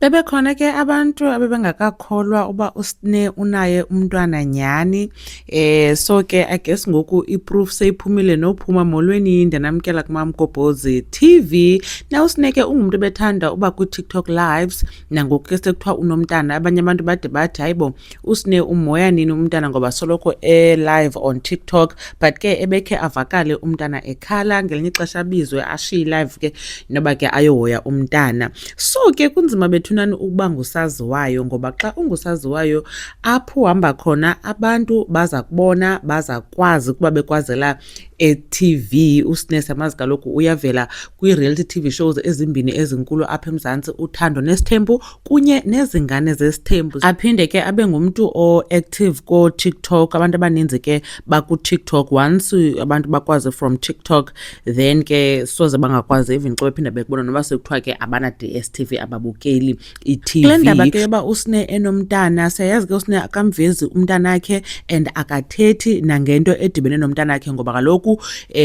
Bebekhona ke abantu abebengakakholwa uba uSne unaye umntwana nyhani. So ke I guess ngoku i-proof seyiphumile nophuma. Molweni, ndiyanamkela kuMaMgobhozi TV. Na uSne ke ungumntu obethanda uba kwi-TikTok lives, nangoku ke sekuthiwa unomntana. Abanye abantu bade bathi hayibo uSne umhoya nini umntana ngoba soloko live on TikTok, but ke ebekhe avakale umntana ekhala, ngelinye ixesha abizwe ashiye live ke noba ke ayohoya umntana. So ke kunzima bethunani ukuba ngusaziwayo, ngoba xa ungusaziwayo apho uhamba khona abantu baza kubona, baza kwazi ukuba bekwazela e-TV. uSne siyamazi kaloku uyavela kwi-reality TV shows ezimbini ezinkulu apha eMzantsi, uThando Nesithembu kunye nezingane zesithembu. Aphinde ke abe ngumntu o-active ko-TikTok. Abantu abaninzi ke baku-TikTok. Once abantu bakwazi from TikTok, then ke soze bangakwazi even xa bephinda bekubona, noba sekuthiwa ke abana-DSTV ababukeli i-TV. Kule ndaba ke yoba uSne enomntana, siyayazi ke uSne akamvezi umntanakhe and akathethi nangento edibene nomntanakhe, ngoba kaloku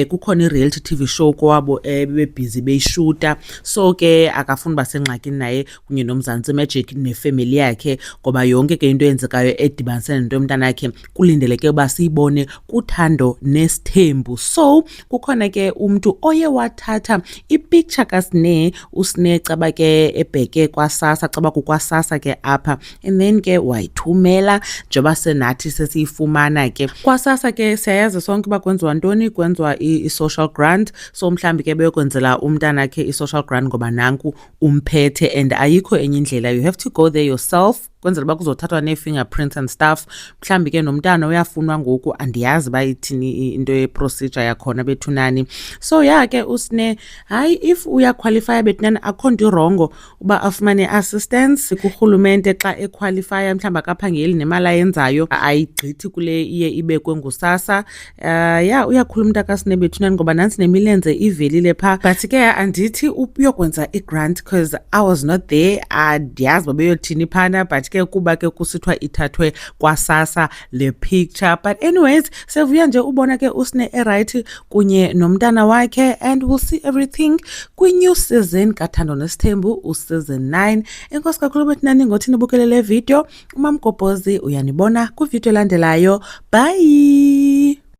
kukhona i-reality TV show kowabo bebhizi beyishuta. So ke akafuni uba sengxakini naye kunye noMzantsi Magic nefemeli yakhe, ngoba yonke ke into eyenzekayo edibanisene nento yomntanakhe kulindeleke uba siyibone kuThando Nesithembu. So kukhona ke umntu oye wathatha ipicture kaSne, uSne caba ke ebheke kwaSASSA, caba kukwaSASSA ke apha, and then ke wayithumela njengoba senathi sesiyifumana ke kwaSASSA. Ke siyayazi sonke uba kwenziwa ntoni, kwenziwa i-social grant. So mhlawumbi ke beyokwenzela umntanakhe i-social grant ngoba nanku umphethe, and ayikho enye indlela, you have to go there yourself kwenzela uba kuzothathwa nee-fingerprints and stuff. Mhlawumbi ke nomntana uyafunwa ngoku, andiyazi uba ithini into ye-procedure yakhona bethunani. So ya ke uSne, hayi, if uyakhwalifaya bethunani akho nto irongo uba afumane assistance kurhulumente xa ekhwalifaya. Mhlawumbi akaphangeli, nemali ayenzayo ayigqithi kule iye ibekwe nguSASSA. Ya uyakhula umntu kaSne bethunani, ngoba nantsi nemilenze ivelile phaa. But ke andithi uyokwenza i-grant because I was not there, andiyazi uba beyothini phana, but ke kuba ke kusithiwa ithathwe kwaSASSA le picture. But anyways, sevuya nje ubona ke uSne right kunye nomntana wakhe, and we'll see everything kwi-new season kaThando Nesithembu, useason 9. Enkosi kakhulu bethinani ngothi nibukele le video. uMaMgobhozi uyanibona kwivideo elandelayo. Bye.